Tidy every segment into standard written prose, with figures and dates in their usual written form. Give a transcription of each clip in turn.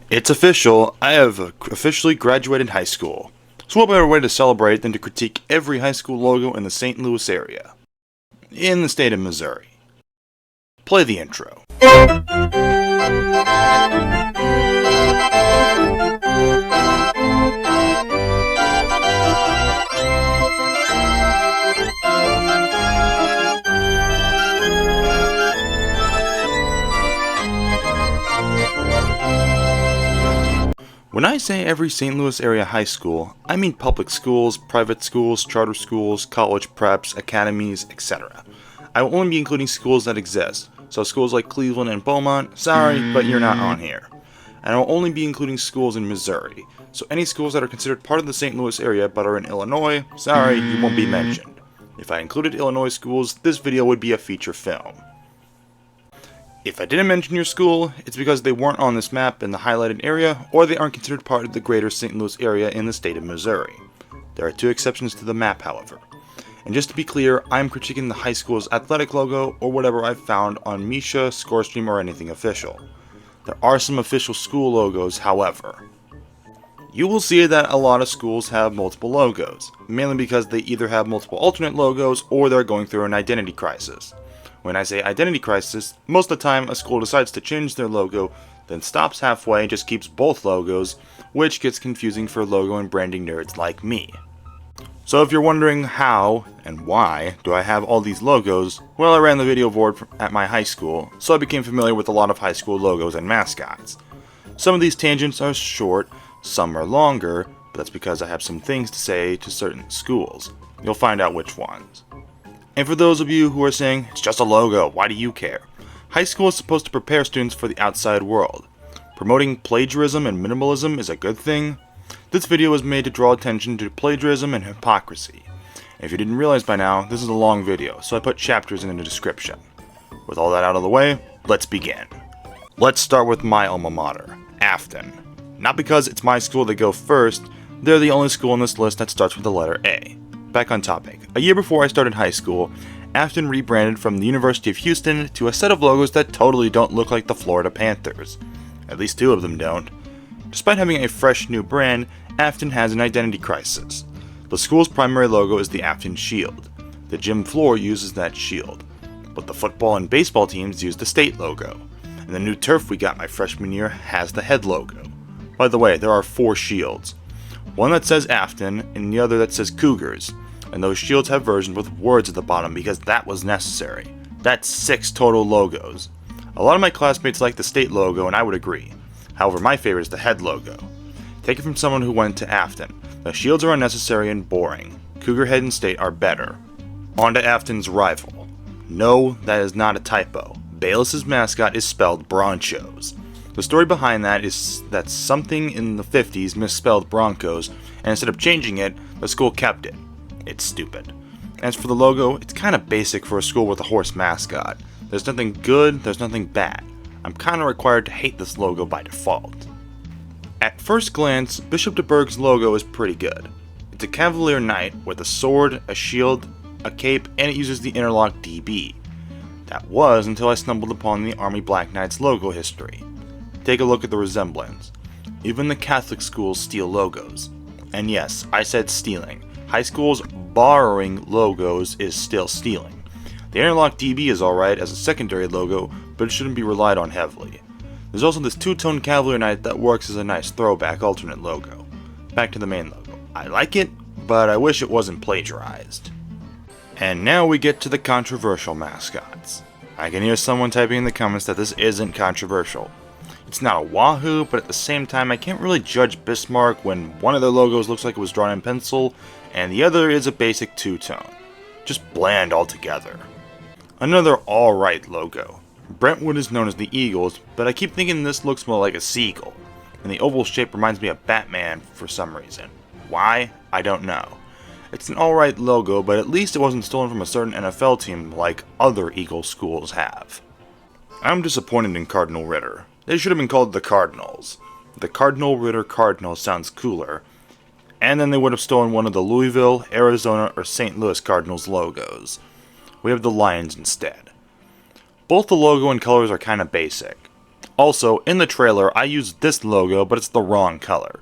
It's official, I have officially graduated high school. So what better way to celebrate than to critique every high school logo in the St. Louis area, in the state of Missouri. Play the intro. When I say every St. Louis area high school, I mean public schools, private schools, charter schools, college preps, academies, etc. I will only be including schools that exist, so schools like Cleveland and Beaumont, sorry, but you're not on here. And I will only be including schools in Missouri, so any schools that are considered part of the St. Louis area but are in Illinois, sorry, you won't be mentioned. If I included Illinois schools, this video would be a feature film. If I didn't mention your school, it's because they weren't on this map in the highlighted area, or they aren't considered part of the greater St. Louis area in the state of Missouri. There are two exceptions to the map, however. And just to be clear, I'm critiquing the high school's athletic logo, or whatever I've found on Misha, Scorestream, or anything official. There are some official school logos, however. You will see that a lot of schools have multiple logos, mainly because they either have multiple alternate logos, or they're going through an identity crisis. When I say identity crisis, most of the time a school decides to change their logo, then stops halfway and just keeps both logos, which gets confusing for logo and branding nerds like me. So if you're wondering how and why do I have all these logos, well, I ran the video board at my high school, so I became familiar with a lot of high school logos and mascots. Some of these tangents are short, some are longer, but that's because I have some things to say to certain schools. You'll find out which ones. And for those of you who are saying, it's just a logo, why do you care? High school is supposed to prepare students for the outside world. Promoting plagiarism and minimalism is a good thing. This video was made to draw attention to plagiarism and hypocrisy. And if you didn't realize by now, this is a long video, so I put chapters in the description. With all that out of the way, let's begin. Let's start with my alma mater, AFFTON. Not because it's my school that go first, they're the only school on this list that starts with the letter A. Back on topic. A year before I started high school, AFFTON rebranded from the University of Houston to a set of logos that totally don't look like the Florida Panthers. At least two of them don't. Despite having a fresh new brand, AFFTON has an identity crisis. The school's primary logo is the AFFTON shield. The gym floor uses that shield. But the football and baseball teams use the state logo. And the new turf we got my freshman year has the head logo. By the way, there are 4 shields. One that says AFFTON, and the other that says Cougars, and those shields have versions with words at the bottom because that was necessary. That's 6 total logos. A lot of my classmates like the state logo, and I would agree. However, my favorite is the head logo. Take it from someone who went to AFFTON. The shields are unnecessary and boring. Cougar head and state are better. On to AFFTON's rival. No, that is not a typo. BAYLESS's mascot is spelled Bronchos. The story behind that is that something in the 50s misspelled Broncos, and instead of changing it, the school kept it. It's stupid. As for the logo, it's kinda basic for a school with a horse mascot. There's nothing good, there's nothing bad. I'm kinda required to hate this logo by default. At first glance, Bishop DUBOURG's logo is pretty good. It's a cavalier knight with a sword, a shield, a cape, and it uses the interlock DB. That was until I stumbled upon the Army Black Knights logo history. Take a look at the resemblance. Even the Catholic schools steal logos. And yes, I said stealing. High schools borrowing logos is still stealing. The interlock DB is alright as a secondary logo, but it shouldn't be relied on heavily. There's also this two-tone Cavalier Knight that works as a nice throwback alternate logo. Back to the main logo. I like it, but I wish it wasn't plagiarized. And now we get to the controversial mascots. I can hear someone typing in the comments that this isn't controversial. It's not a wahoo, but at the same time I can't really judge BISMARCK when one of their logos looks like it was drawn in pencil, and the other is a basic two-tone. Just bland altogether. Another alright logo. BRENTWOOD is known as the Eagles, but I keep thinking this looks more like a seagull, and the oval shape reminds me of Batman for some reason. Why? I don't know. It's an alright logo, but at least it wasn't stolen from a certain NFL team like other Eagle schools have. I'm disappointed in Cardinal RITTER. They should have been called the Cardinals. The Cardinal RITTER Cardinal sounds cooler, and then they would have stolen one of the Louisville, Arizona, or St. Louis Cardinals logos. We have the Lions instead. Both the logo and colors are kinda basic. Also, in the trailer, I used this logo, but it's the wrong color.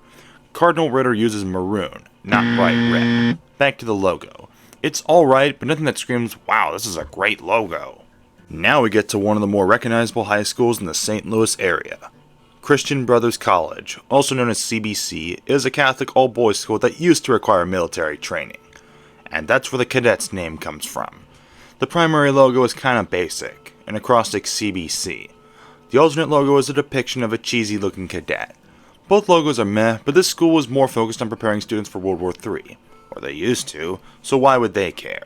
Cardinal Ritter uses maroon, not bright red. Back to the logo. It's alright, but nothing that screams, wow, this is a great logo. Now we get to one of the more recognizable high schools in the St. Louis area. Christian Brothers College, also known as CBC, is a Catholic all-boys school that used to require military training. And that's where the cadet's name comes from. The primary logo is kinda basic, an acrostic CBC. The alternate logo is a depiction of a cheesy-looking cadet. Both logos are meh, but this school was more focused on preparing students for World War III. Or they used to, so why would they care?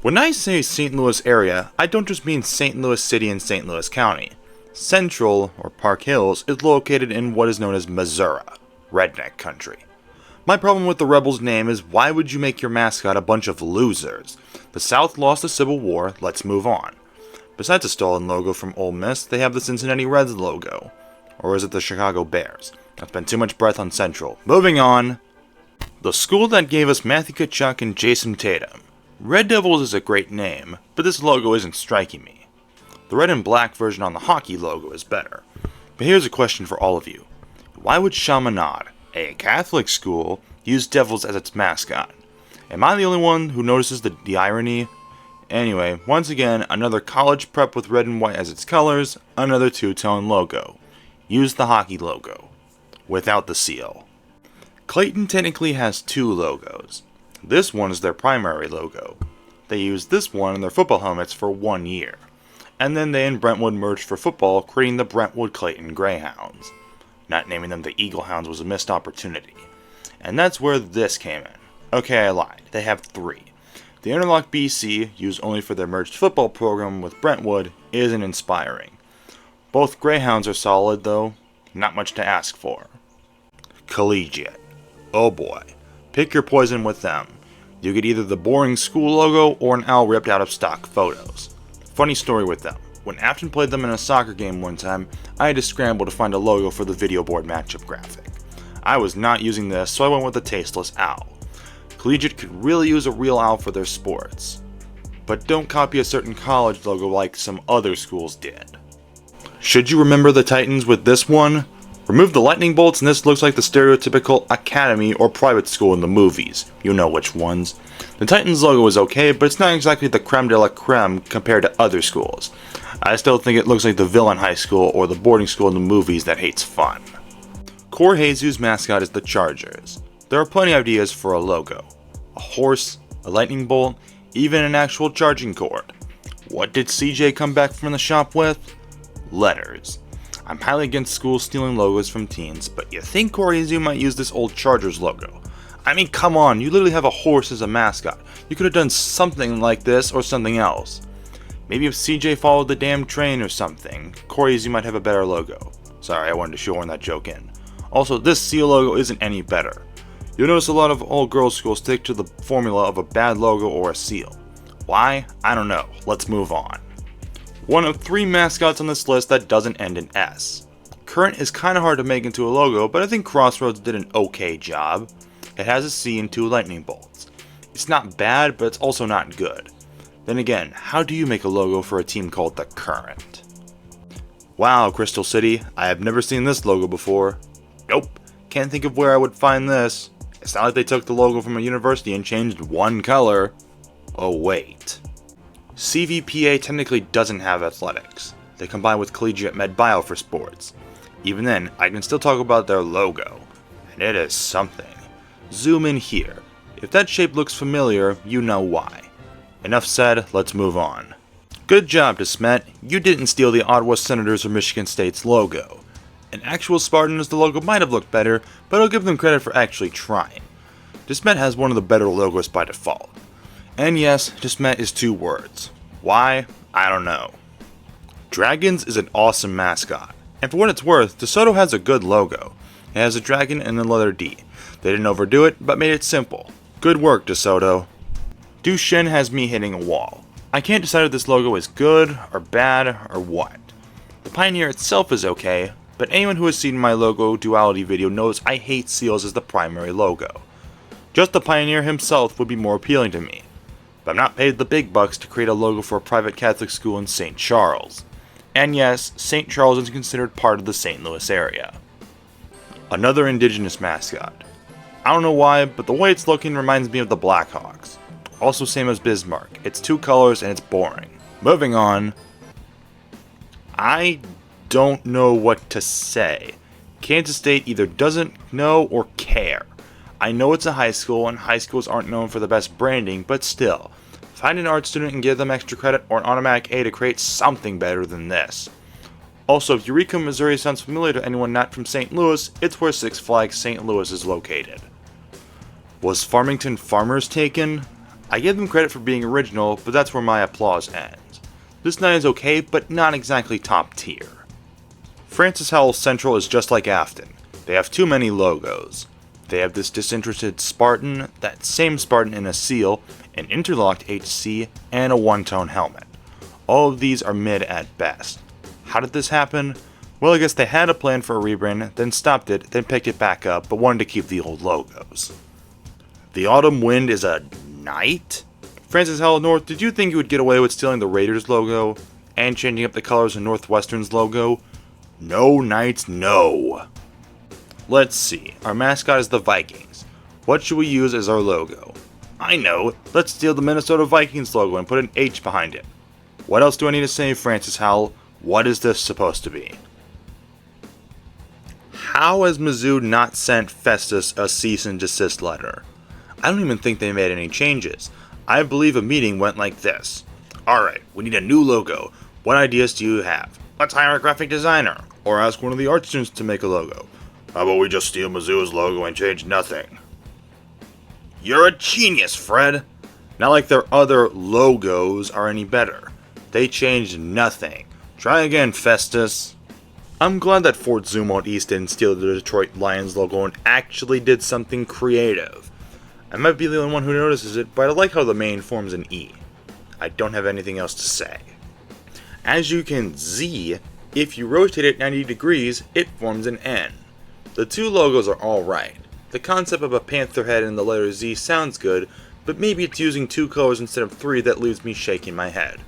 When I say St. Louis area, I don't just mean St. Louis City and St. Louis County. Central, or Park Hills, is located in what is known as Missouri, redneck country. My problem with the Rebels name is why would you make your mascot a bunch of losers? The South lost the Civil War, let's move on. Besides a stolen logo from Ole Miss, they have the Cincinnati Reds logo. Or is it the Chicago Bears? I've spent too much breath on Central. Moving on! The school that gave us Matthew Tkachuk and Jason Tatum. Red Devils is a great name, but this logo isn't striking me. The red and black version on the hockey logo is better. But here's a question for all of you. Why would CHAMINADE, a Catholic school, use devils as its mascot? Am I the only one who notices the irony? Anyway, once again, another college prep with red and white as its colors, another two-tone logo. Use the hockey logo, without the seal. CLAYTON technically has two logos. This one is their primary logo. They used this one in their football helmets for 1 year. And then they and Brentwood merged for football, creating the Brentwood-Clayton Greyhounds. Not naming them the Eagle Hounds was a missed opportunity. And that's where this came in. Okay, I lied. They have 3. The Interlock BC, used only for their merged football program with Brentwood, isn't inspiring. Both Greyhounds are solid though, not much to ask for. Collegiate. Oh boy. Pick your poison with them. You get either the boring school logo or an owl ripped out of stock photos. Funny story with them. When AFFTON played them in a soccer game one time, I had to scramble to find a logo for the video board matchup graphic. I was not using this, so I went with the tasteless owl. Collegiate could really use a real owl for their sports. But don't copy a certain college logo like some other schools did. Should you remember the Titans with this one? Remove the lightning bolts and this looks like the stereotypical academy or private school in the movies. You know which ones. The Titans logo is okay, but it's not exactly the creme de la creme compared to other schools. I still think it looks like the villain high school or the boarding school in the movies that hates fun. Core JESU's mascot is the Chargers. There are plenty of ideas for a logo. A horse, a lightning bolt, even an actual charging cord. What did CJ come back from the shop with? Letters. I'm highly against schools stealing logos from teens, but you think Core JESU might use this old Chargers logo? I mean, come on, you literally have a horse as a mascot. You could have done something like this or something else. Maybe if CJ followed the damn train or something, Core JESU might have a better logo. Sorry, I wanted to shoehorn that joke in. Also, this seal logo isn't any better. You'll notice a lot of all-girls schools stick to the formula of a bad logo or a seal. Why? I don't know. Let's move on. One of 3 mascots on this list that doesn't end in S. Current is kinda hard to make into a logo, but I think CROSSROADS did an okay job. It has a C and 2 lightning bolts. It's not bad, but it's also not good. Then again, how do you make a logo for a team called the Current? Wow, Crystal City, I have never seen this logo before. Nope, can't think of where I would find this. It's not like they took the logo from a university and changed one color. Oh wait. CVPA technically doesn't have athletics. They combine with Collegiate Med Bio for sports. Even then, I can still talk about their logo. And it is something. Zoom in here. If that shape looks familiar, you know why. Enough said, let's move on. Good job, SMET. You didn't steal the Ottawa Senators or Michigan State's logo. An actual Spartan as the logo might have looked better, but I'll give them credit for actually trying. SMET has one of the better logos by default. And yes, SMET is 2 words. Why? I don't know. Dragons is an awesome mascot. And for what it's worth, DESOTO has a good logo. It has a dragon and a letter D. They didn't overdo it, but made it simple. Good work, DESOTO. DUCHESNE has me hitting a wall. I can't decide if this logo is good, or bad, or what. The Pioneer itself is okay, but anyone who has seen my logo duality video knows I hate seals as the primary logo. Just the Pioneer himself would be more appealing to me. But I'm not paid the big bucks to create a logo for a private Catholic school in St. Charles. And yes, St. Charles is considered part of the St. Louis area. Another indigenous mascot. I don't know why, but the way it's looking reminds me of the Blackhawks. Also same as Bismarck. It's 2 colors and it's boring. Moving on. I don't know what to say. Kansas State either doesn't know or care. I know it's a high school and high schools aren't known for the best branding, but still. Find an art student and give them extra credit or an automatic A to create something better than this. Also, if Eureka, Missouri sounds familiar to anyone not from St. Louis, it's where Six Flags St. Louis is located. Was Farmington Farmers taken? I give them credit for being original, but that's where my applause ends. This night is okay, but not exactly top tier. Francis Howell Central is just like AFFTON. They have too many logos. They have this disinterested Spartan, that same Spartan in a seal, an interlocked HC, and a one-tone helmet. All of these are mid at best. How did this happen? Well, I guess they had a plan for a rebrand, then stopped it, then picked it back up, but wanted to keep the old logos. The Autumn Wind is a knight? Francis Howell North, did you think you would get away with stealing the Raiders logo and changing up the colors of Northwestern's logo? No, Knights, no. Let's see, our mascot is the Vikings. What should we use as our logo? I know, let's steal the Minnesota Vikings logo and put an H behind it. What else do I need to say, Francis Howell? What is this supposed to be? How has Mizzou not sent Festus a cease and desist letter? I don't even think they made any changes. I believe a meeting went like this. Alright, we need a new logo. What ideas do you have? Let's hire a graphic designer. Or ask one of the art students to make a logo. How about we just steal Mizzou's logo and change nothing? You're a genius, Fred! Not like their other logos are any better. They changed nothing. Try again, Festus. I'm glad that Fort ZUMWALT East didn't steal the Detroit Lions logo and actually did something creative. I might be the only one who notices it, but I like how the main forms an E. I don't have anything else to say. As you can see, if you rotate it 90 degrees, it forms an N. The two logos are alright. The concept of a panther head and the letter Z sounds good, but maybe it's using 2 colors instead of 3 that leaves me shaking my head.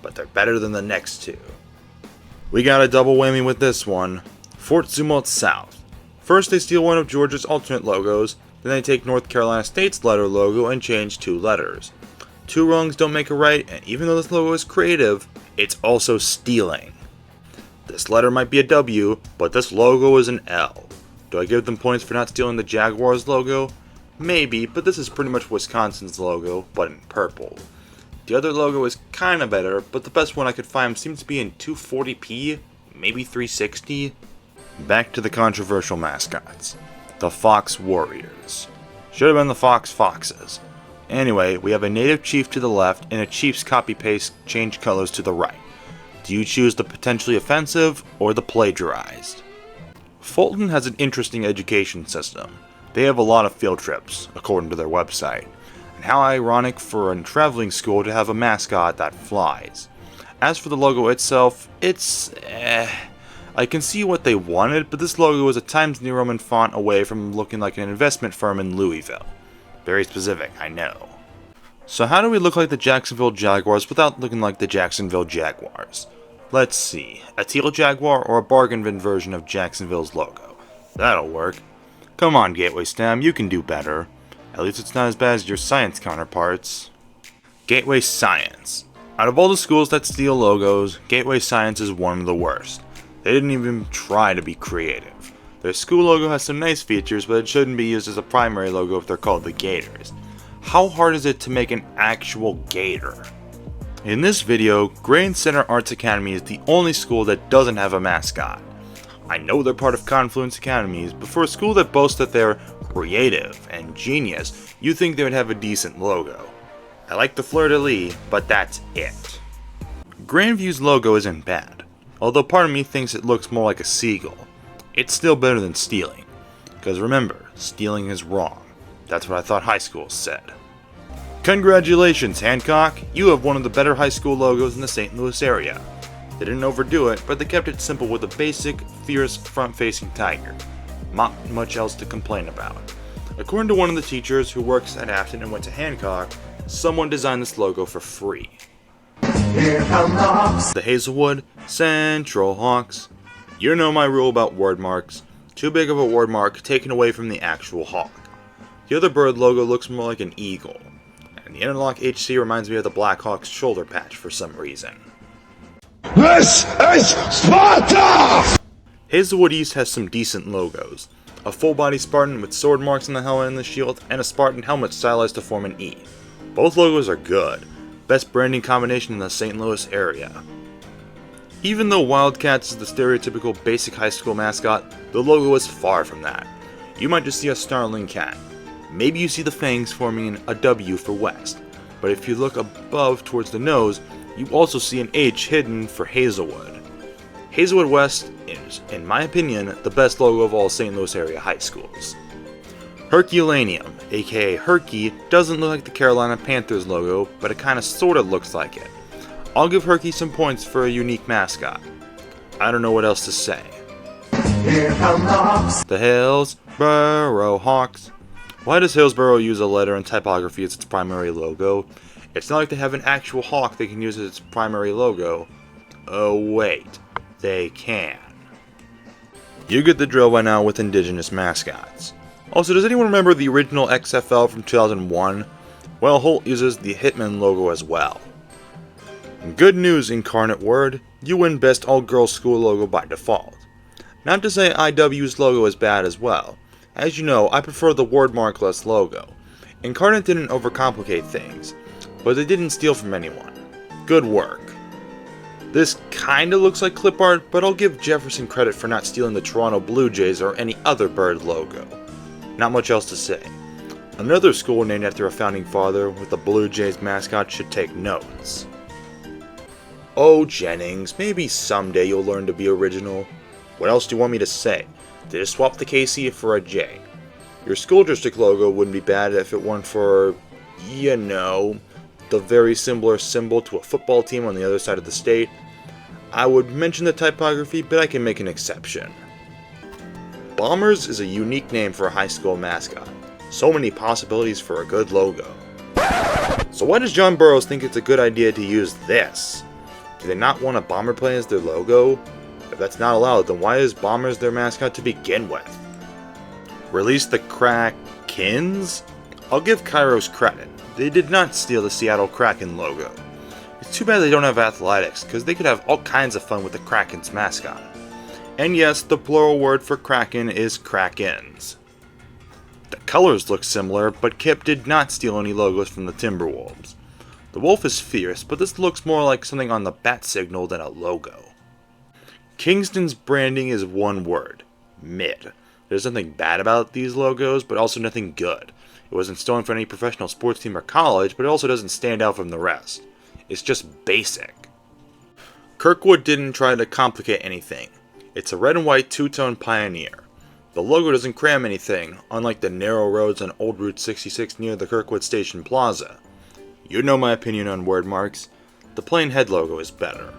But they're better than the next 2. We got a double whammy with this one. Fort ZUMWALT South. First they steal one of Georgia's alternate logos, then they take North Carolina State's letter logo and change 2 letters. 2 wrongs don't make a right, and even though this logo is creative, it's also stealing. This letter might be a W, but this logo is an L. Do I give them points for not stealing the Jaguars logo? Maybe, but this is pretty much Wisconsin's logo, but in purple. The other logo is kinda better, but the best one I could find seems to be in 240p, maybe 360. Back to the controversial mascots. The Fox Warriors. Should have been the Fox Foxes. Anyway, we have a native chief to the left and a chief's copy-paste change colors to the right. Do you choose the potentially offensive or the plagiarized? Fulton has an interesting education system. They have a lot of field trips, according to their website. And how ironic for a traveling school to have a mascot that flies. As for the logo itself, it's I can see what they wanted, but this logo is a Times New Roman font away from looking like an investment firm in Louisville. Very specific, I know. So how do we look like the Jacksonville Jaguars without looking like the Jacksonville Jaguars? Let's see, a teal jaguar or a bargain bin version of Jacksonville's logo. That'll work. Come on, Gateway STEM, you can do better. At least it's not as bad as your science counterparts. Gateway Science. Out of all the schools that steal logos, Gateway Science is one of the worst. They didn't even try to be creative. Their school logo has some nice features, but it shouldn't be used as a primary logo if they're called the Gators. How hard is it to make an actual gator? In this video, Grain Center Arts Academy is the only school that doesn't have a mascot. I know they're part of Confluence Academies, but for a school that boasts that they're creative and genius, you'd think they would have a decent logo. I like the fleur-de-lis, but that's it. Grandview's logo isn't bad, although part of me thinks it looks more like a seagull. It's still better than stealing, because remember, stealing is wrong. That's what I thought high schools said. Congratulations, Hancock! You have one of the better high school logos in the St. Louis area. They didn't overdo it, but they kept it simple with a basic, fierce, front-facing tiger. Not much else to complain about. According to one of the teachers who works at AFFTON and went to Hancock, someone designed this logo for free. Here come the Hawks. The Hazelwood Central Hawks. You know my rule about word marks. Too big of a word mark taken away from the actual hawk. The other bird logo looks more like an eagle. And the interlock HC reminds me of the Black Hawk's shoulder patch for some reason. This is Sparta! Hazelwood East has some decent logos. A full-body Spartan with sword marks on the helmet and the shield, and a Spartan helmet stylized to form an E. Both logos are good. Best branding combination in the St. Louis area. Even though Wildcats is the stereotypical basic high school mascot, the logo is far from that. You might just see a snarling cat. Maybe you see the fangs forming a W for West. But if you look above towards the nose, you also see an H hidden for Hazelwood. Hazelwood West is, in my opinion, the best logo of all St. Louis area high schools. Herculaneum, aka Herky, doesn't look like the Carolina Panthers logo, but it kinda sorta looks like it. I'll give Herky some points for a unique mascot. I don't know what else to say. Here come the Hawks. The Hillsborough Hawks. Why does Hillsborough use a letter and typography as its primary logo? It's not like they have an actual hawk they can use as its primary logo. Oh wait, they can. You get the drill by now with indigenous mascots. Also, does anyone remember the original XFL from 2001? Well, Holt uses the Hitman logo as well. And good news, Incarnate Word, you win Best All-Girls School logo by default. Not to say IW's logo is bad as well. As you know, I prefer the word markless logo. Incarnate didn't overcomplicate things, but they didn't steal from anyone. Good work. This kinda looks like clip art, but I'll give Jefferson credit for not stealing the Toronto Blue Jays or any other bird logo. Not much else to say. Another school named after a founding father with the Blue Jays mascot should take notes. Oh Jennings, maybe someday you'll learn to be original. What else do you want me to say? Just swap the KC for a J. Your school district logo wouldn't be bad if it weren't for, you know, the very similar symbol to a football team on the other side of the state. I would mention the typography, but I can make an exception. Bombers is a unique name for a high school mascot. So many possibilities for a good logo. So why does John Burroughs think it's a good idea to use this? Do they not want a bomber plane as their logo? If that's not allowed, then why is Bombers their mascot to begin with? Release the Krakens? I'll give Kairos credit. They did not steal the Seattle Kraken logo. It's too bad they don't have athletics, because they could have all kinds of fun with the Kraken's mascot. And yes, the plural word for Kraken is Krakens. The colors look similar, but Kip did not steal any logos from the Timberwolves. The wolf is fierce, but this looks more like something on the bat signal than a logo. Kingston's branding is one word, mid. There's nothing bad about these logos, but also nothing good. It wasn't stolen from any professional sports team or college, but it also doesn't stand out from the rest. It's just basic. Kirkwood didn't try to complicate anything. It's a red and white two-tone Pioneer. The logo doesn't cram anything, unlike the narrow roads on Old Route 66 near the Kirkwood Station Plaza. You know my opinion on word marks. The plain head logo is better.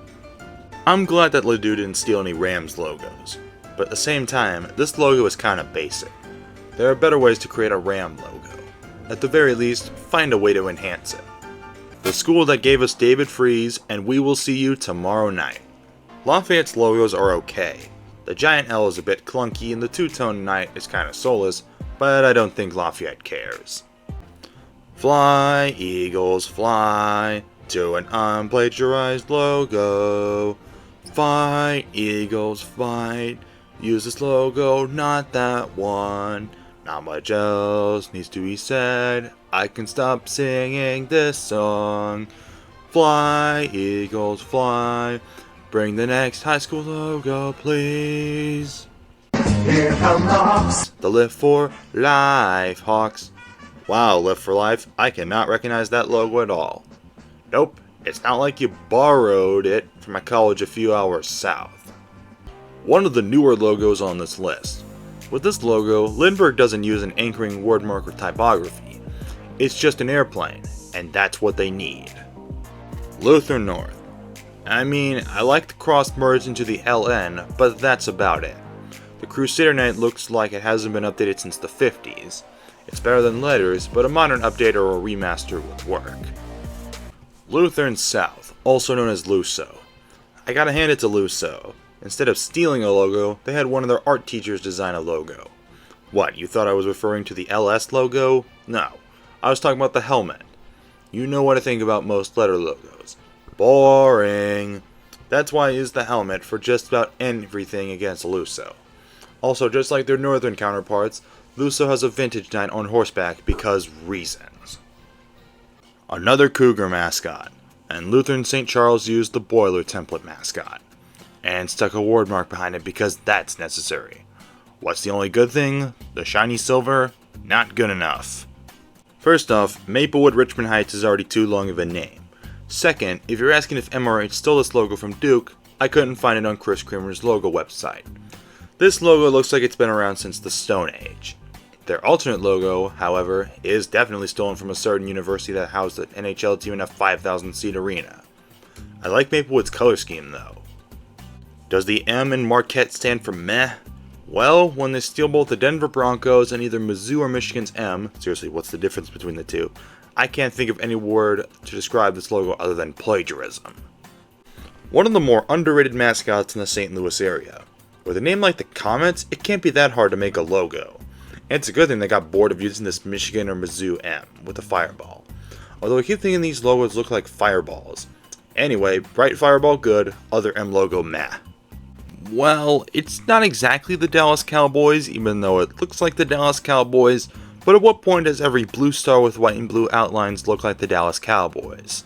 I'm glad that Ledoux didn't steal any Rams logos, but at the same time, this logo is kinda basic. There are better ways to create a Ram logo. At the very least, find a way to enhance it. The school that gave us David Freeze, and we will see you tomorrow night. Lafayette's logos are okay. The giant L is a bit clunky and the two-tone knight is kinda soulless, but I don't think Lafayette cares. Fly, Eagles, fly, to an unplagiarized logo. Fight, Eagles, fight, use this logo, not that one. Not much else needs to be said, I can stop singing this song. Fly, Eagles, fly, bring the next high school logo, please. Here come the Hawks. The Live for Life Hawks. Wow, Live for Life, I cannot recognize that logo at all. Nope, it's not like you borrowed it from a college a few hours south. One of the newer logos on this list. With this logo, Lindbergh doesn't use an anchoring word mark or typography. It's just an airplane, and that's what they need. Luther North. I mean, I like the cross merged into the LN, but that's about it. The Crusader Knight looks like it hasn't been updated since the 50s. It's better than letters, but a modern update or a remaster would work. Lutheran South, also known as LUSO. I gotta hand it to LUSO. Instead of stealing a logo, they had one of their art teachers design a logo. What, you thought I was referring to the LS logo? No, I was talking about the helmet. You know what I think about most letter logos. Boring. That's why I use the helmet for just about everything against LUSO. Also, just like their northern counterparts, LUSO has a vintage knight on horseback because reasons. Another cougar mascot, and Lutheran St. Charles used the boiler template mascot, and stuck a word mark behind it because that's necessary. What's the only good thing? The shiny silver? Not good enough. First off, Maplewood Richmond Heights is already too long of a name. Second, if you're asking if MRH stole this logo from Duke, I couldn't find it on Chris Kramer's logo website. This logo looks like it's been around since the Stone Age. Their alternate logo, however, is definitely stolen from a certain university that housed an NHL team in a 5,000-seat arena. I like Maplewood's color scheme though. Does the M in Marquette stand for meh? Well, when they steal both the Denver Broncos and either Mizzou or Michigan's M, seriously, what's the difference between the two? I can't think of any word to describe this logo other than plagiarism. One of the more underrated mascots in the St. Louis area. With a name like the Comets, it can't be that hard to make a logo. And it's a good thing they got bored of using this Michigan or Mizzou M with a fireball. Although I keep thinking these logos look like fireballs. Anyway, bright fireball good, other M logo meh. Well, it's not exactly the Dallas Cowboys, even though it looks like the Dallas Cowboys, but at what point does every blue star with white and blue outlines look like the Dallas Cowboys?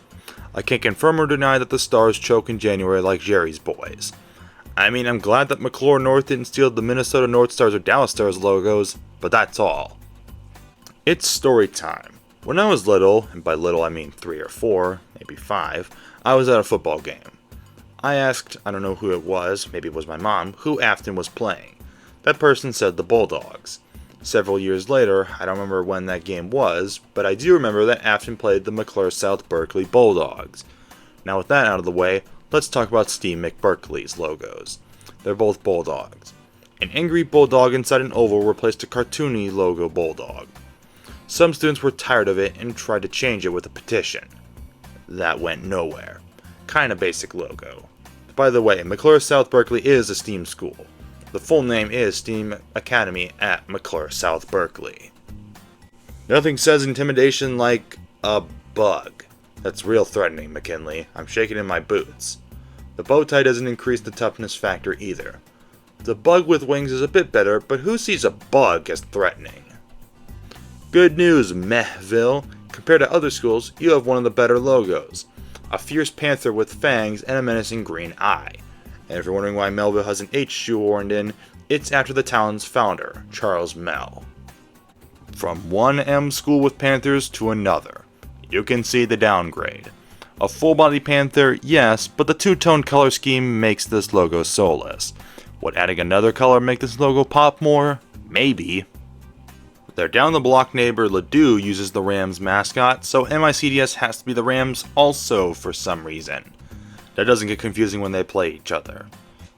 I can't confirm or deny that the stars choke in January like Jerry's boys. I mean, I'm glad that McClure North didn't steal the Minnesota North Stars or Dallas Stars logos, but that's all. It's story time. When I was little, and by little I mean 3 or 4, maybe 5, I was at a football game. I asked, I don't know who it was, maybe it was my mom, who AFFTON was playing. That person said the Bulldogs. Several years later, I don't remember when that game was, but I do remember that AFFTON played the McClure South-Berkeley Bulldogs. Now with that out of the way, let's talk about Steve McBerkeley's logos. They're both bulldogs. An angry bulldog inside an oval replaced a cartoony logo bulldog. Some students were tired of it and tried to change it with a petition. That went nowhere. Kinda basic logo. By the way, McClure South-Berkeley is a STEAM school. The full name is STEAM Academy at McClure South-Berkeley. Nothing says intimidation like a bug. That's real threatening, McKinley. I'm shaking in my boots. The bow tie doesn't increase the toughness factor either. The bug with wings is a bit better, but who sees a bug as threatening? Good news, Mehville. Compared to other schools, you have one of the better logos. A fierce panther with fangs and a menacing green eye. And if you're wondering why Melville has an H shoehorned in, it's after the town's founder, Charles Mell. From one M school with panthers to another, you can see the downgrade. A full-body panther, yes, but the two-tone color scheme makes this logo soulless. Would adding another color make this logo pop more? Maybe. Their down-the-block neighbor Ladue uses the Rams mascot, so MICDS has to be the Rams also for some reason. That doesn't get confusing when they play each other.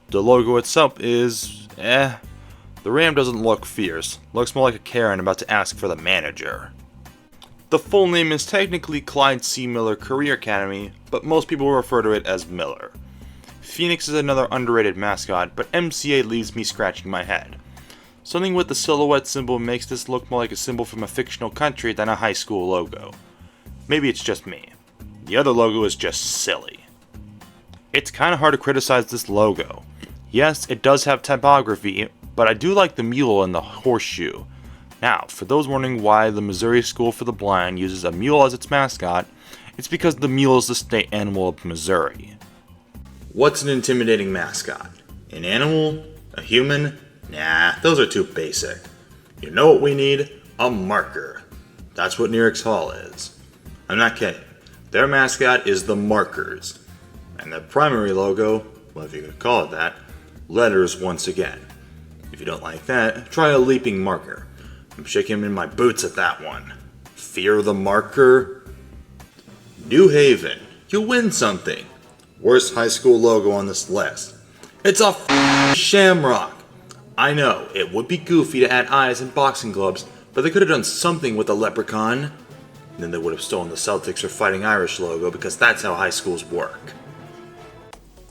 The logo itself is, The ram doesn't look fierce, looks more like a Karen about to ask for the manager. The full name is technically Clyde C. Miller Career Academy, but most people refer to it as Miller. Phoenix is another underrated mascot, but MCA leaves me scratching my head. Something with the silhouette symbol makes this look more like a symbol from a fictional country than a high school logo. Maybe it's just me. The other logo is just silly. It's kinda hard to criticize this logo. Yes, it does have typography, but I do like the mule and the horseshoe. Now, for those wondering why the Missouri School for the Blind uses a mule as its mascot, it's because the mule is the state animal of Missouri. What's an intimidating mascot? An animal? A human? Nah, those are too basic. You know what we need? A marker. That's what Newark's Hall is. I'm not kidding. Their mascot is the Markers. And their primary logo, well if you could call it that, letters once again. If you don't like that, try a leaping marker. I'm shaking him in my boots at that one. Fear the marker? New Haven, you win something. Worst high school logo on this list. It's a shamrock. I know, it would be goofy to add eyes and boxing gloves, but they could have done something with the leprechaun. Then they would have stolen the Celtics or Fighting Irish logo because that's how high schools work.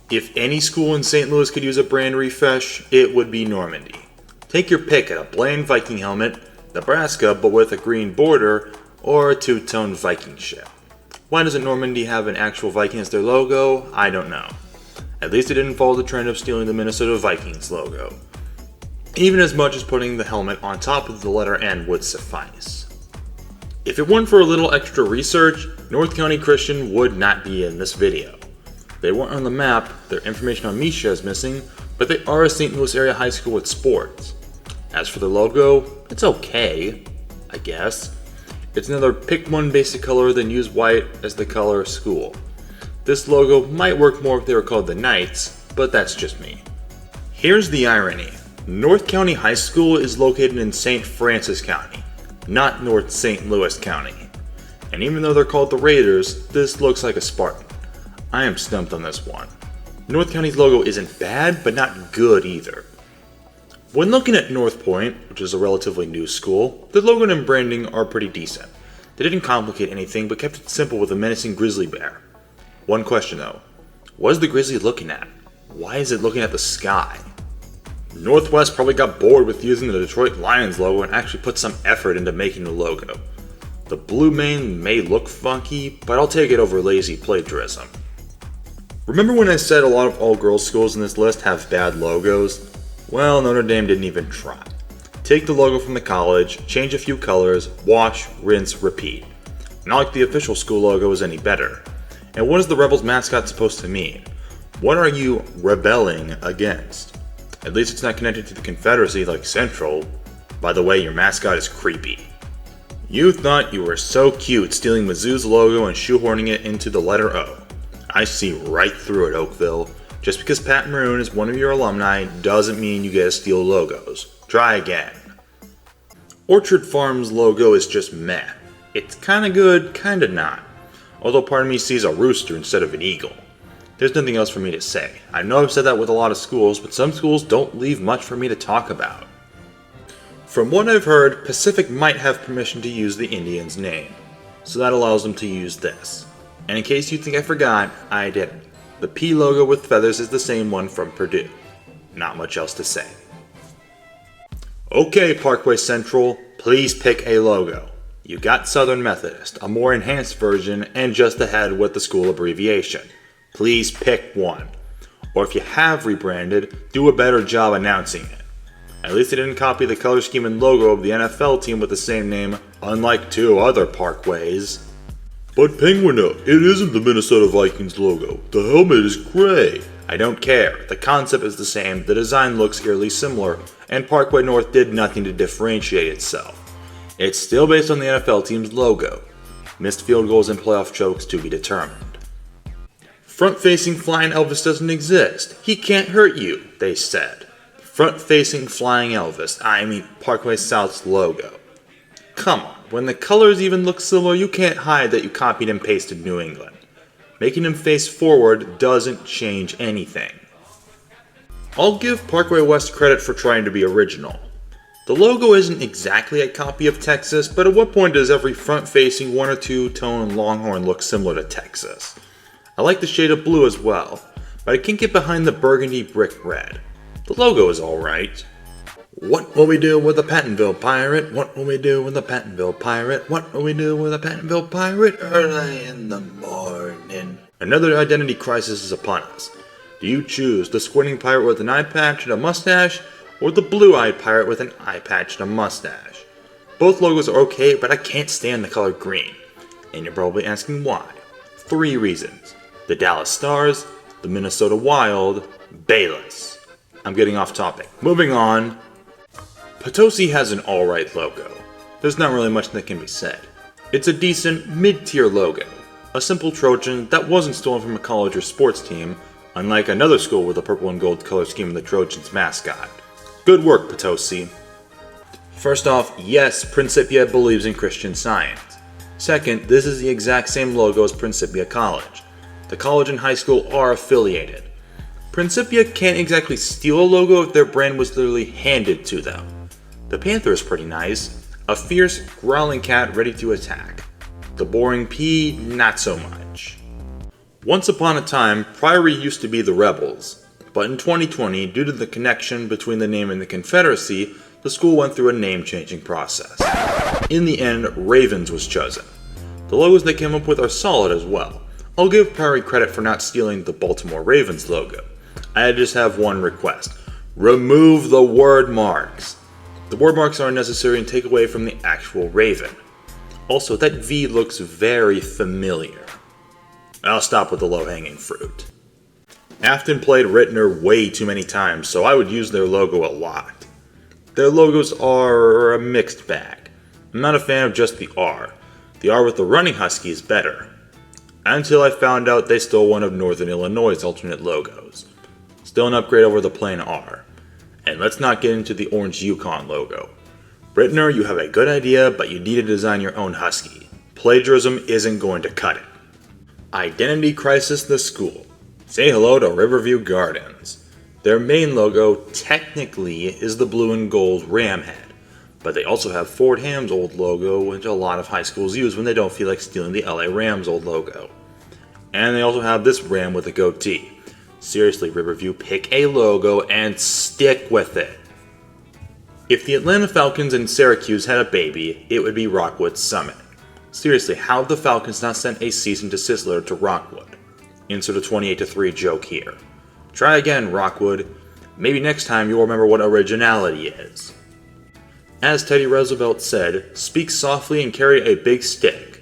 If any school in St. Louis could use a brand refresh, it would be Normandy. Take your pick at a bland Viking helmet, Nebraska but with a green border, or a two-tone Viking ship. Why doesn't Normandy have an actual Viking as their logo? I don't know. At least it didn't follow the trend of stealing the Minnesota Vikings logo. Even as much as putting the helmet on top of the letter N would suffice. If it weren't for a little extra research, North County Christian would not be in this video. They weren't on the map, their information on Misha is missing, but they are a St. Louis area high school with sports. As for the logo, it's okay, I guess. It's another pick one basic color then use white as the color school. This logo might work more if they were called the Knights, but that's just me. Here's the irony. North County High School is located in St. Francis County, not North St. Louis County. And even though they're called the Raiders, this looks like a Spartan. I am stumped on this one. North County's logo isn't bad, but not good either. When looking at North Point, which is a relatively new school, the logo and branding are pretty decent. They didn't complicate anything, but kept it simple with a menacing grizzly bear. One question though, what is the grizzly looking at? Why is it looking at the sky? Northwest probably got bored with using the Detroit Lions logo and actually put some effort into making the logo. The blue mane may look funky, but I'll take it over lazy plagiarism. Remember when I said a lot of all-girls schools in this list have bad logos? Well, Notre Dame didn't even try. Take the logo from the college, change a few colors, wash, rinse, repeat. Not like the official school logo is any better. And what is the Rebels mascot supposed to mean? What are you rebelling against? At least it's not connected to the Confederacy like Central. By the way, your mascot is creepy. You thought you were so cute stealing Mizzou's logo and shoehorning it into the letter O. I see right through it, Oakville. Just because Pat Maroon is one of your alumni doesn't mean you get to steal logos. Try again. Orchard Farm's logo is just meh. It's kinda good, kinda not. Although part of me sees a rooster instead of an eagle. There's nothing else for me to say. I know I've said that with a lot of schools, but some schools don't leave much for me to talk about. From what I've heard, Pacific might have permission to use the Indians' name. So that allows them to use this. And in case you think I forgot, I didn't. The P logo with feathers is the same one from Purdue. Not much else to say. Okay, Parkway Central, please pick a logo. You got Southern Methodist, a more enhanced version, and just ahead with the school abbreviation. Please pick one. Or if you have rebranded, do a better job announcing it. At least they didn't copy the color scheme and logo of the NFL team with the same name, unlike two other Parkways. But Penguina, it isn't the Minnesota Vikings logo. The helmet is gray. I don't care. The concept is the same, the design looks eerily similar, and Parkway North did nothing to differentiate itself. It's still based on the NFL team's logo. Missed field goals and playoff chokes to be determined. Front-facing flying Elvis doesn't exist. He can't hurt you, they said. Front-facing flying Elvis, I mean Parkway South's logo. Come on, when the colors even look similar, you can't hide that you copied and pasted New England. Making him face forward doesn't change anything. I'll give Parkway West credit for trying to be original. The logo isn't exactly a copy of Texas, but at what point does every front-facing one or two tone Longhorn look similar to Texas? I like the shade of blue as well, but I can't get behind the burgundy brick red. The logo is alright. What will we do with a Pattonville pirate? What will we do with a Pattonville pirate? What will we do with a Pattonville pirate? Early in the morning. Another identity crisis is upon us. Do you choose the squinting pirate with an eye patch and a mustache, or the blue-eyed pirate with an eye patch and a mustache? Both logos are okay, but I can't stand the color green. And you're probably asking why. 3 reasons. The Dallas Stars, the Minnesota Wild, BAYLESS. I'm getting off topic. Moving on. Potosi has an alright logo. There's not really much that can be said. It's a decent, mid-tier logo. A simple Trojan that wasn't stolen from a college or sports team, unlike another school with a purple and gold color scheme in the Trojans' mascot. Good work, Potosi. First off, yes, Principia believes in Christian Science. Second, this is the exact same logo as Principia College. The college and high school are affiliated. Principia can't exactly steal a logo if their brand was literally handed to them. The panther is pretty nice, a fierce, growling cat ready to attack. The boring P, not so much. Once upon a time, Priory used to be the Rebels, but in 2020, due to the connection between the name and the Confederacy, the school went through a name-changing process. In the end, Ravens was chosen. The logos they came up with are solid as well. I'll give Priory credit for not stealing the Baltimore Ravens logo. I just have one request. Remove the word marks. The word marks are unnecessary and take away from the actual Raven. Also, that V looks very familiar. I'll stop with the low-hanging fruit. AFFTON played RITTER way too many times, so I would use their logo a lot. Their logos are a mixed bag. I'm not a fan of just the R. The R with the running husky is better. Until I found out they stole one of Northern Illinois' alternate logos. Still an upgrade over the plain R. And let's not get into the orange Yukon logo. RITTER, you have a good idea, but you need to design your own husky. Plagiarism isn't going to cut it. Identity crisis the school. Say hello to Riverview Gardens. Their main logo, technically, is the blue and gold ram head. But they also have Fort Ham's old logo, which a lot of high schools use when they don't feel like stealing the LA Rams' old logo. And they also have this ram with a goatee. Seriously, Riverview, pick a logo and stick with it. If the Atlanta Falcons and Syracuse had a baby, it would be Rockwood Summit. Seriously, how have the Falcons not sent a cease and desist letter to Rockwood? Insert a 28-3 joke here. Try again, Rockwood. Maybe next time you'll remember what originality is. As Teddy Roosevelt said, speak softly and carry a big stick.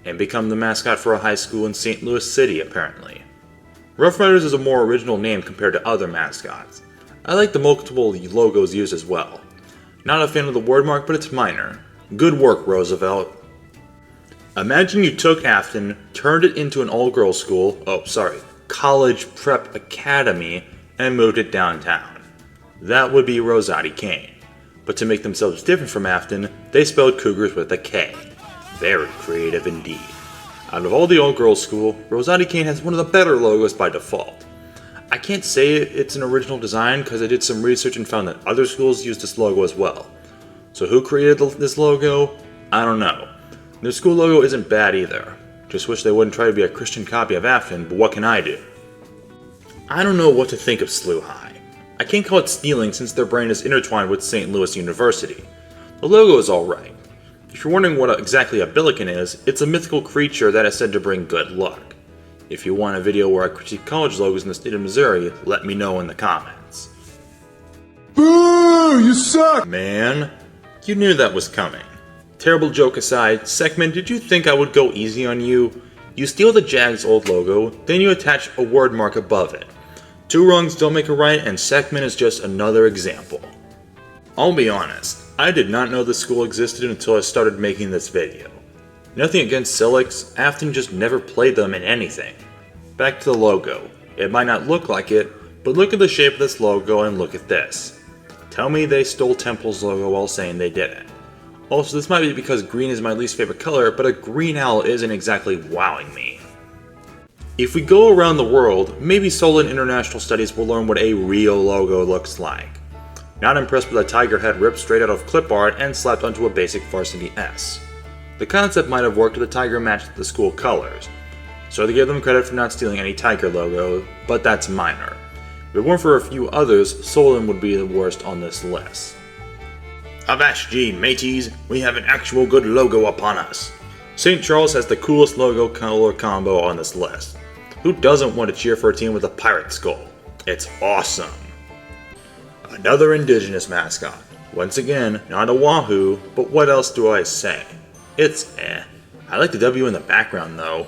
And become the mascot for a high school in St. Louis City, apparently. Rough Riders is a more original name compared to other mascots. I like the multiple logos used as well. Not a fan of the word mark, but it's minor. Good work, Roosevelt. Imagine you took AFFTON, turned it into an all-girls school, college prep academy, and moved it downtown. That would be ROSATI-KAIN. But to make themselves different from AFFTON, they spelled Cougars with a K. Very creative indeed. Out of all the all-girls school, ROSATI-KAIN has one of the better logos by default. I can't say it's an original design because I did some research and found that other schools use this logo as well. So who created this logo? I don't know. Their school logo isn't bad either. Just wish they wouldn't try to be a Christian copy of AFFTON, but what can I do? I don't know what to think of SLU High. I can't call it stealing since their brand is intertwined with St. Louis University. The logo is alright. If you're wondering what exactly a billiken is, it's a mythical creature that is said to bring good luck. If you want a video where I critique college logos in the state of Missouri, let me know in the comments. Boo! You suck! Man, you knew that was coming. Terrible joke aside, Sekman, did you think I would go easy on you? You steal the Jags old logo, then you attach a word mark above it. Two wrongs don't make a right, and Sekman is just another example. I'll be honest, I did not know this school existed until I started making this video. Nothing against Silix, AFFTON just never played them in anything. Back to the logo. It might not look like it, but look at the shape of this logo and look at this. Tell me they stole Temple's logo while saying they didn't. Also, this might be because green is my least favorite color, but a green owl isn't exactly wowing me. If we go around the world, maybe Solon International Studies will learn what a real logo looks like. Not impressed with a tiger head ripped straight out of clip art and slapped onto a basic varsity S. The concept might have worked if the tiger matched the school colors, so they give them credit for not stealing any tiger logo, but that's minor. If it weren't for a few others, Solon would be the worst on this list. Avast ye, mateys, we have an actual good logo upon us. St. Charles has the coolest logo color combo on this list. Who doesn't want to cheer for a team with a pirate skull? It's awesome. Another indigenous mascot. Once again, not a wahoo, but what else do I say? It's eh. I like the W in the background though.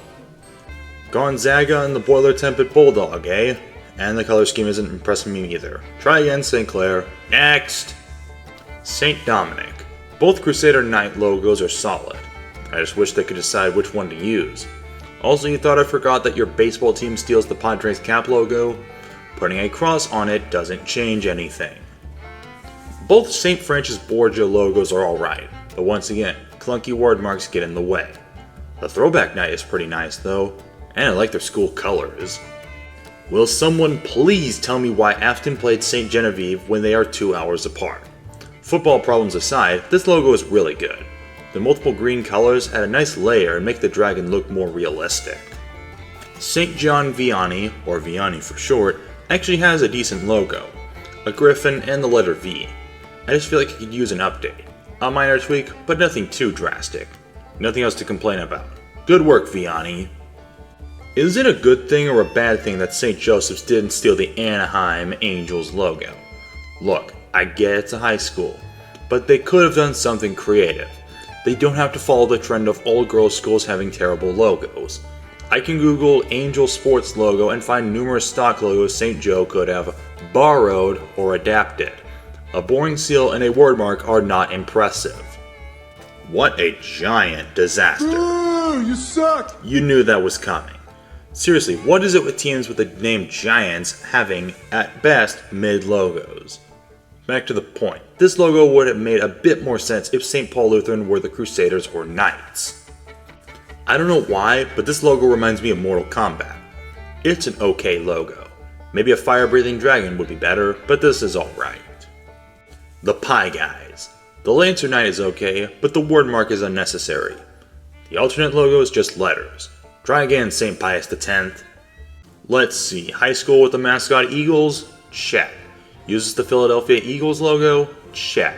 Gonzaga and the boiler-tempered bulldog, eh? And the color scheme isn't impressing me either. Try again, St. Clair. Next! St. Dominic. Both Crusader Knight logos are solid. I just wish they could decide which one to use. Also, you thought I forgot that your baseball team steals the Padres cap logo? Putting a cross on it doesn't change anything. Both St. Francis Borgia logos are alright, but once again, clunky word marks get in the way. The Throwback Knight is pretty nice though, and I like their school colors. Will someone please tell me why AFFTON played St. Genevieve when they are 2 hours apart? Football problems aside, this logo is really good. The multiple green colors add a nice layer and make the dragon look more realistic. St. John Vianney, or Vianney for short, actually has a decent logo. A griffin and the letter V. I just feel like it could use an update. A minor tweak, but nothing too drastic. Nothing else to complain about. Good work, Vianney. Is it a good thing or a bad thing that St. Joseph's didn't steal the Anaheim Angels logo? Look, I get it's a high school, but they could have done something creative. They don't have to follow the trend of all girls schools having terrible logos. I can Google Angel Sports logo and find numerous stock logos St. Joe could have borrowed or adapted. A boring seal and a word mark are not impressive. What a giant disaster. You suck! You knew that was coming. Seriously, what is it with teams with the name Giants having, at best, mid-logos? Back to the point. This logo would have made a bit more sense if St. Paul Lutheran were the Crusaders or Knights. I don't know why, but this logo reminds me of Mortal Kombat. It's an okay logo. Maybe a fire-breathing dragon would be better, but this is alright. The Pie Guys. The Lancer Knight is okay, but the word mark is unnecessary. The alternate logo is just letters. Try again, St. Pius X. Let's see, high school with the mascot Eagles? Check. Uses the Philadelphia Eagles logo? Check.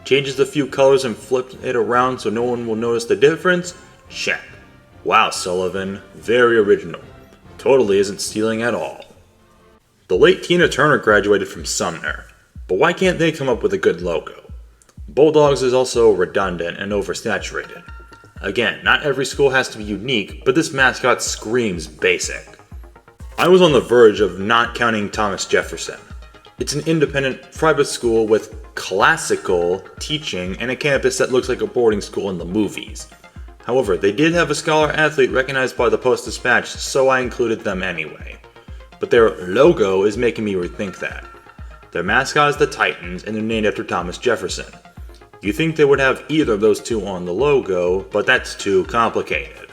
Changes a few colors and flips it around so no one will notice the difference? Check. Wow, Sullivan. Very original. Totally isn't stealing at all. The late Tina Turner graduated from Sumner, but why can't they come up with a good logo? Bulldogs is also redundant and oversaturated. Again, not every school has to be unique, but this mascot screams basic. I was on the verge of not counting Thomas Jefferson. It's an independent private school with classical teaching and a campus that looks like a boarding school in the movies. However, they did have a scholar athlete recognized by the Post-Dispatch, so I included them anyway. But their logo is making me rethink that. Their mascot is the Titans and they're named after Thomas Jefferson. You think they would have either of those two on the logo, but that's too complicated.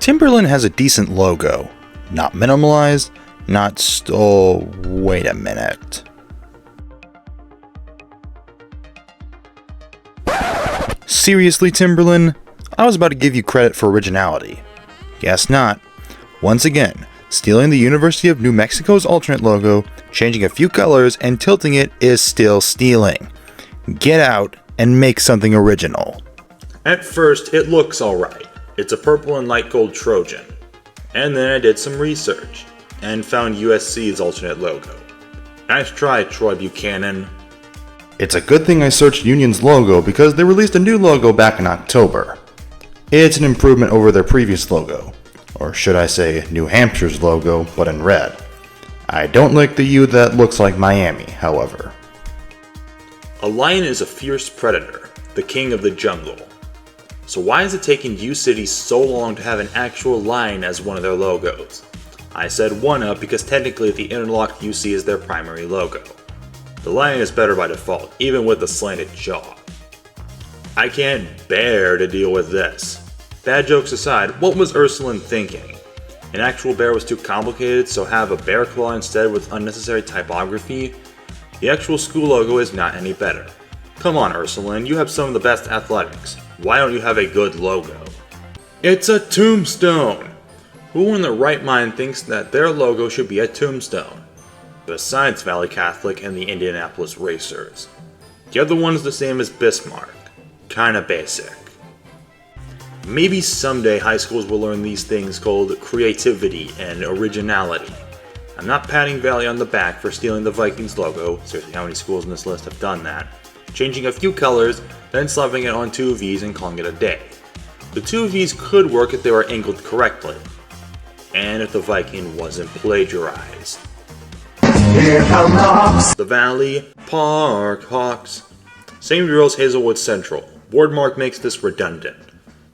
Timberland has a decent logo. Not minimalized, oh, wait a minute. Seriously, Timberland? I was about to give you credit for originality. Guess not. Once again, stealing the University of New Mexico's alternate logo, changing a few colors, and tilting it is still stealing. Get out and make something original. At first, it looks alright. It's a purple and light gold Trojan. And then I did some research, and found USC's alternate logo. Nice try, Troy Buchanan. It's a good thing I searched Union's logo because they released a new logo back in October. It's an improvement over their previous logo, or should I say New Hampshire's logo, but in red. I don't like the U that looks like Miami, however. A lion is a fierce predator, the king of the jungle. So why is it taking U-City so long to have an actual lion as one of their logos? I said one up because technically the interlocked UC is their primary logo. The lion is better by default, even with the slanted jaw. I can't bear to deal with this. Bad jokes aside, what was Ursuline thinking? An actual bear was too complicated, so have a bear claw instead with unnecessary typography? The actual school logo is not any better. Come on, Ursuline, you have some of the best athletics. Why don't you have a good logo? It's a tombstone! Who in their right mind thinks that their logo should be a tombstone? Besides Valley Catholic and the Indianapolis Racers. The other one is the same as Bismarck. Kinda basic. Maybe someday high schools will learn these things called creativity and originality. I'm not patting Valley on the back for stealing the Vikings logo, seriously how many schools in this list have done that, changing a few colors, then slapping it on two V's and calling it a day. The two V's could work if they were angled correctly, and if the Viking wasn't plagiarized. Here come the Hawks. The Valley Park Hawks. Same drill as Hazelwood Central. Word mark makes this redundant.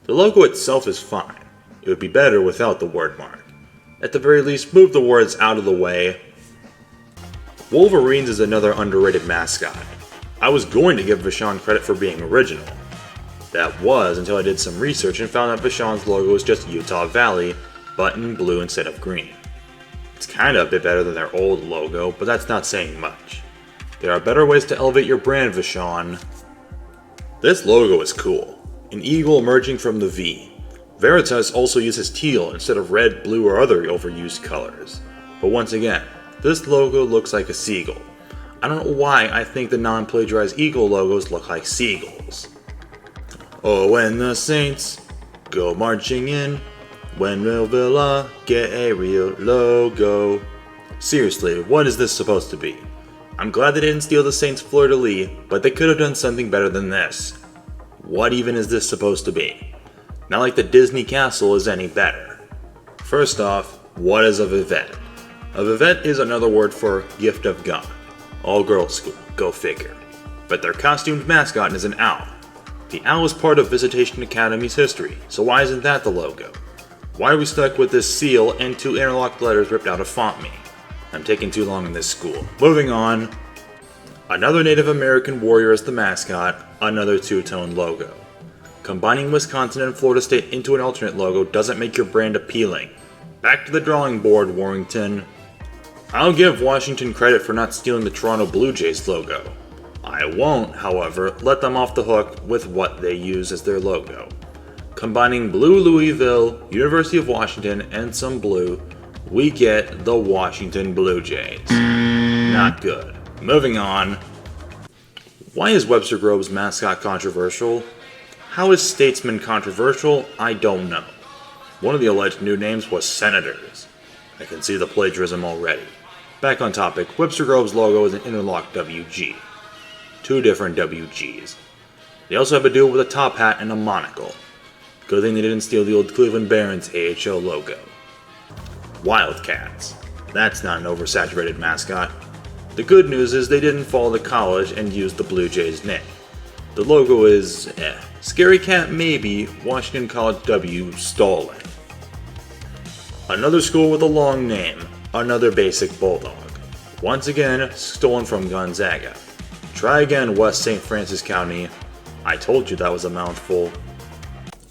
The logo itself is fine. It would be better without the word mark. At the very least, move the words out of the way. Wolverines is another underrated mascot. I was going to give Vashon credit for being original. That was until I did some research and found that Vashon's logo is just Utah Valley, but in blue instead of green. It's kinda a bit better than their old logo, but that's not saying much. There are better ways to elevate your brand, Vashon. This logo is cool. An eagle emerging from the V. Veritas also uses teal instead of red, blue, or other overused colors. But once again, this logo looks like a seagull. I don't know why I think the non-plagiarized eagle logos look like seagulls. Oh, when the Saints go marching in, when will Villa get a real logo? Seriously, what is this supposed to be? I'm glad they didn't steal the Saints fleur-de-lis, but they could have done something better than this. What even is this supposed to be? Not like the Disney castle is any better. First off, what is a vivette? A vivette is another word for gift of God. All girls school, go figure. But their costumed mascot is an owl. The owl is part of Visitation Academy's history, so why isn't that the logo? Why are we stuck with this seal and two interlocked letters ripped out of font me? I'm taking too long in this school. Moving on. Another Native American warrior as the mascot, another two-tone logo. Combining Wisconsin and Florida State into an alternate logo doesn't make your brand appealing. Back to the drawing board, Warrington. I'll give Washington credit for not stealing the Toronto Blue Jays logo. I won't, however, let them off the hook with what they use as their logo. Combining blue Louisville, University of Washington, and some blue, we get the Washington Blue Jays. Not good. Moving on. Why is Webster Grove's mascot controversial? How is Statesman controversial? I don't know. One of the alleged new names was Senators. I can see the plagiarism already. Back on topic, Webster Grove's logo is an interlocked WG. Two different WGs. They also have a dude with a top hat and a monocle. Good thing they didn't steal the old Cleveland Barons AHL logo. Wildcats. That's not an oversaturated mascot. The good news is they didn't fall to college and use the Blue Jays name. The logo is Scary Cat maybe, Washington College W stolen. Another school with a long name, another basic bulldog. Once again, stolen from Gonzaga. Try again, West St. Francis County. I told you that was a mouthful.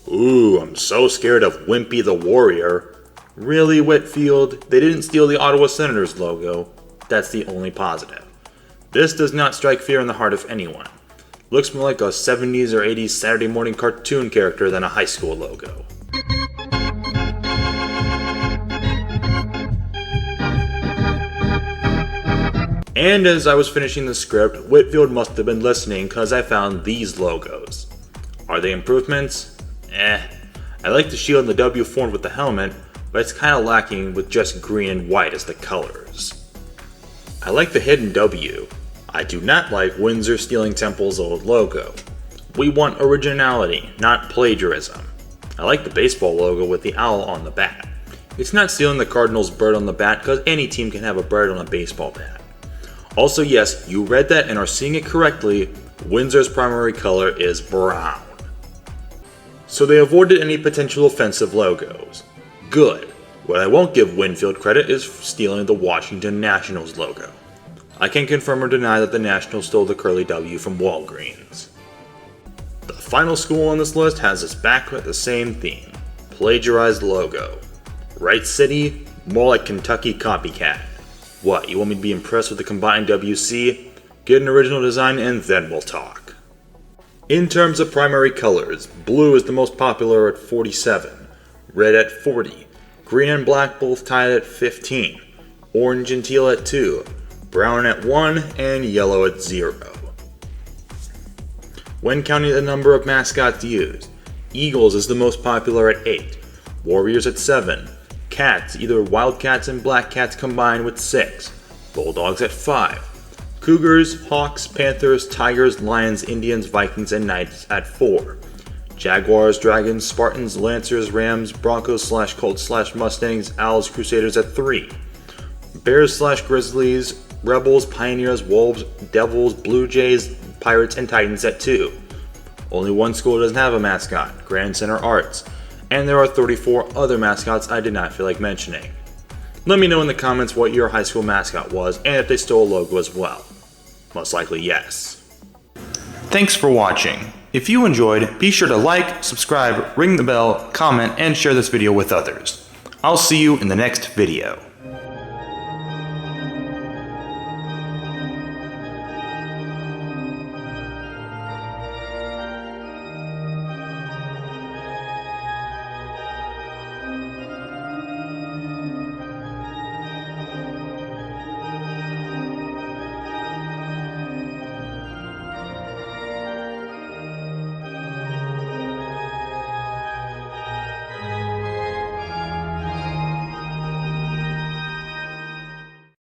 Ooh, I'm so scared of Wimpy the Warrior. Really, Whitfield? They didn't steal the Ottawa Senators logo. That's the only positive. This does not strike fear in the heart of anyone. Looks more like a 70s or 80s Saturday morning cartoon character than a high school logo. And as I was finishing the script, Whitfield must have been listening because I found these logos. Are they improvements? I like the shield and the W formed with the helmet, but it's kind of lacking with just green and white as the colors. I like the hidden W. I do not like Windsor stealing Temple's old logo. We want originality, not plagiarism. I like the baseball logo with the owl on the bat. It's not stealing the Cardinals' bird on the bat because any team can have a bird on a baseball bat. Also, yes, you read that and are seeing it correctly. Windsor's primary color is brown. So they avoided any potential offensive logos. Good. What I won't give Winfield credit is stealing the Washington Nationals logo. I can confirm or deny that the Nationals stole the curly W from Walgreens. The final school on this list has us back with the same theme. Plagiarized logo. Right city? More like Kentucky copycat. What, you want me to be impressed with the combined WC? Get an original design and then we'll talk. In terms of primary colors, blue is the most popular at 47, red at 40, green and black both tied at 15, orange and teal at 2, brown at 1, and yellow at 0. When counting the number of mascots used, Eagles is the most popular at 8, Warriors at 7, Cats, either Wildcats and Black Cats combined with 6, Bulldogs at 5, Cougars, Hawks, Panthers, Tigers, Lions, Indians, Vikings, and Knights at 4, Jaguars, Dragons, Spartans, Lancers, Rams, Broncos / Colts / Mustangs, Owls, Crusaders at 3, Bears / Grizzlies, Rebels, Pioneers, Wolves, Devils, Blue Jays, Pirates, and Titans at 2. Only one school doesn't have a mascot, Grand Center Arts, and there are 34 other mascots I did not feel like mentioning. Let me know in the comments what your high school mascot was and if they stole a logo as well. Most likely yes. Thanks for watching. If you enjoyed, be sure to like, subscribe, ring the bell, comment, and share this video with others. I'll see you in the next video.